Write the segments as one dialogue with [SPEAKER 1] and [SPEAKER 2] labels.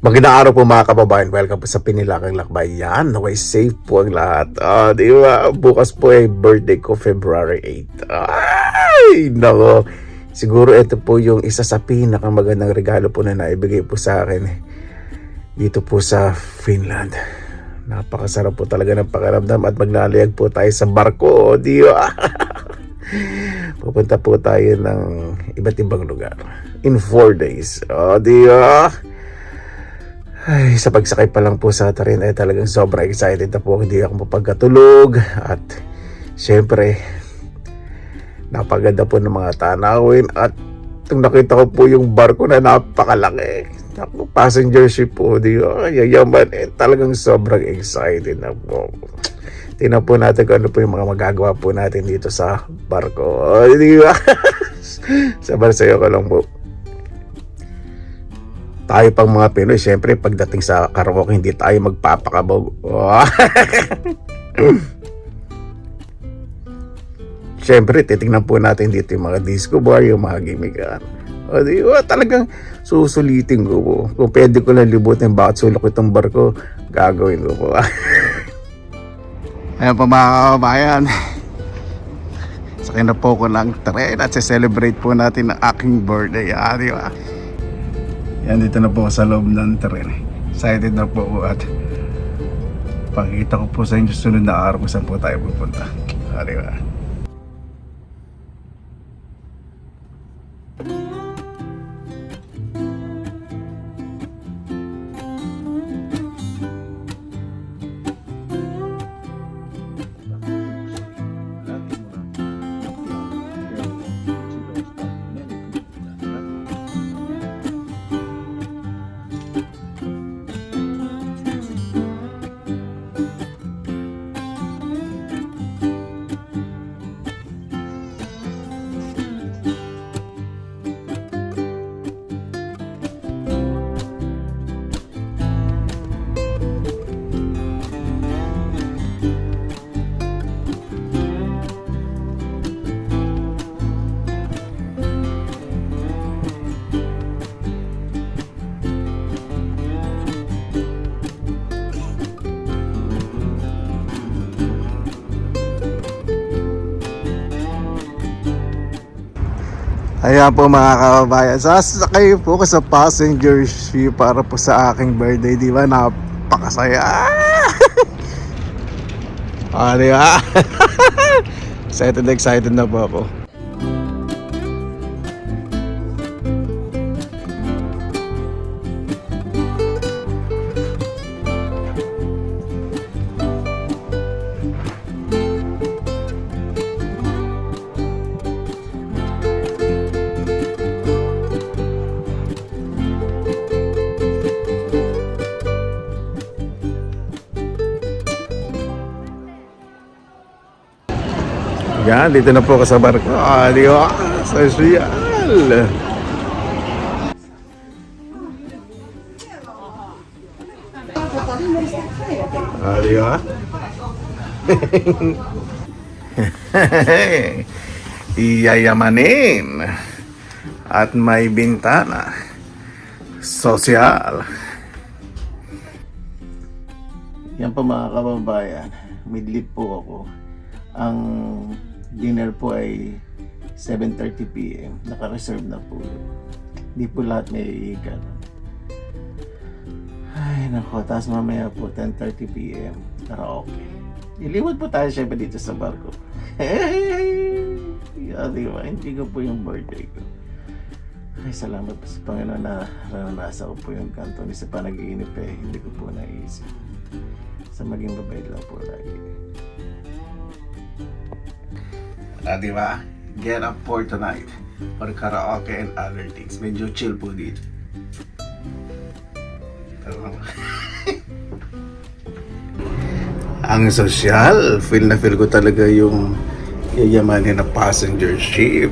[SPEAKER 1] Magandang araw po mga kababayan. Welcome po sa Pinilakang Lakbay. Yan, naway safe po ang lahat. Di ba? Bukas po ay birthday ko, February 8. Ay, nako. Siguro ito po yung isa sa pinakamagandang regalo po na naibigay po sa akin dito po sa Finland. Napakasarap po talaga ng pakiramdam at maglalayag po tayo sa barko. Di ba? Pupunta po tayo ng iba't ibang lugar in 4 days. Di ba? Ay, sa pagsakay pa lang po sa tarin ay talagang sobrang excited na po. Hindi ako mapagkatulog. At syempre, napaganda po ng mga tanawin. At nung nakita ko po yung barko na napakalaki, passenger ship po, di ba? Yayaman, talagang sobrang excited na po. Tingnan po natin kung ano po yung mga magagawa po natin dito sa barko. Di ba? Sabar sa'yo ko lang po. Tayo pang mga Pinoy, syempre pagdating sa karaoke hindi tayo magpapakabog. Syempre titingnan po natin dito yung mga disco bar, yung mga gimikan. Di ba, talagang susulitin ko po. Kung pwede ko lang libutin bakit sulok itong barko, gagawin ko po. Ayan po mga kababayan, sakay na po ko ng tren at celebrate po natin ang aking birthday. Di ba? Yan, dito na po sa loob ng tren. Excited na po at pakita ko po sa inyo sunod na araw kung saan po tayo pupunta. Di ba? Ayan po mga kababayan, sasakay po ko sa passenger ship para po sa aking birthday, di ba? Napakasaya. Di ba? Excited na po ako. Yan, dito na po ako sa barko. Di ba? Social. Di ba? Iyayamanin. At may bintana. Sosyal. Yan po mga kababayan. Midlip po ako. Ang dinner po ay 7:30 PM. Naka-reserve na po. Hindi po lahat may gano'n. Ay, nako. Tapos mamaya po 10:30 PM. Karaoke. Iliwad po tayo syempre dito sa barko. Diba? Hindi ko po yung birthday ko. Ay, salamat po sa Panginoon na naranasan ko po yung kanto ni sa panaginip hindi ko po naisip. Sa maging babayad lang po lagi. Diba? Get up for tonight for karaoke and other things. Medyo chill po dito. Ang sosyal, feel na feel ko talaga yung yayamanin na passenger ship.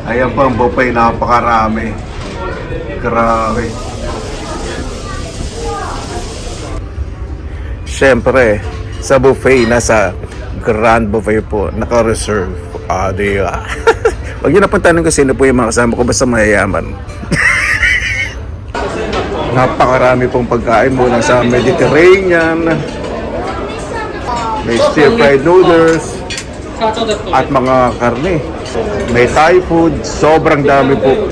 [SPEAKER 1] Ayan po ang buffet, napakarami. Grabe. Siyempre, sa buffet, nasa Grand Buffet po, naka-reserve. Di ba? Pag yun napuntahan ko sino po yung mga kasama ko, basta mayayaman. Napakarami pong pagkain mula sa Mediterranean. May stir-fried noodles at mga karne. May Thai food, sobrang dami po.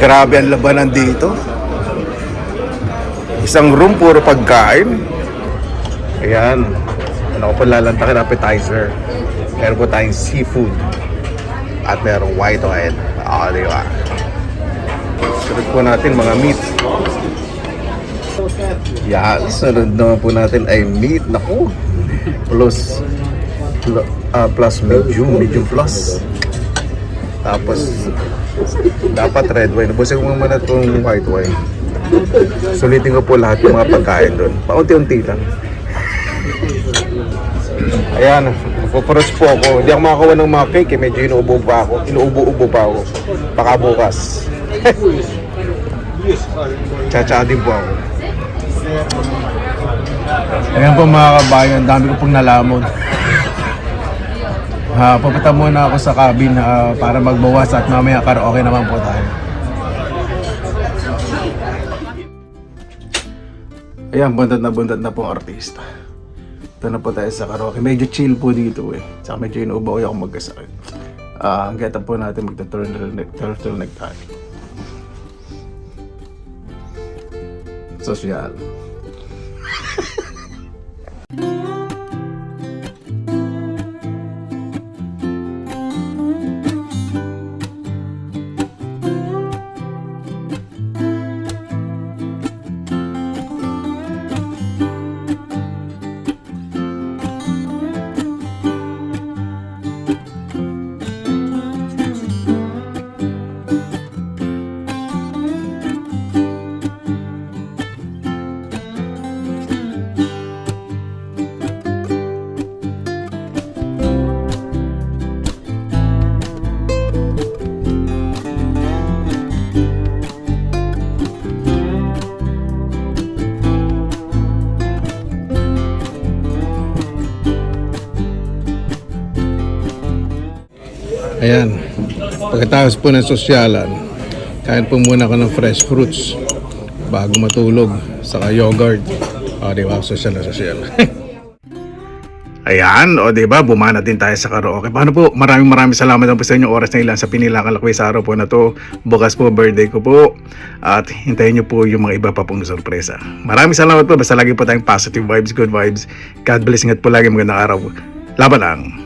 [SPEAKER 1] Grabe ang labanan dito. Isang room puro pagkain. Ayan. Ano ko po lalantakin, appetizer. Meron po tayong seafood. At merong white wine. Diba? Sunod po natin mga meat. Yan, sunod naman po natin ay meat. Naku. Plus medium plus. Tapos dapat red wine. Busin ko muna itong white wine. Sulitin ko po lahat ng mga pagkain doon. Paunti-unti lang. Ayan, pupuros po ako. Hindi ako makakuha ng mga cake eh. Medyo inuubo pa ako. Baka bukas. Tsa-tsa din po ako. Ayan po mga kabayan, dami ko pong nalamon. Pupunta muna ako sa cabin para magbawas at mamaya karaoke naman po tayo. Ayan, buntat na pong artista. Ito na po tayo sa karaoke. Medyo chill po dito eh. Tsaka medyo inuubaw ako magkasakit. Ang geta po natin magta-turtleneck tayo. Sosyal. Ayan, pagkatapos po ng sosyalan, kain po muna ako ng fresh fruits bago matulog, saka yogurt. Diba? Sosyal na sosyal. Ayan, diba? Bumana din tayo sa karaoke. Paano po? Maraming salamat po sa inyong oras na ilan sa Pinilakan Lakbay sa araw po na to. Bukas po, birthday ko po. At hintayin nyo po yung mga iba pa pong sorpresa. Maraming salamat po. Basta lagi po tayong positive vibes, good vibes. God bless. Ingat po lagi. Magandang araw. Laban lang.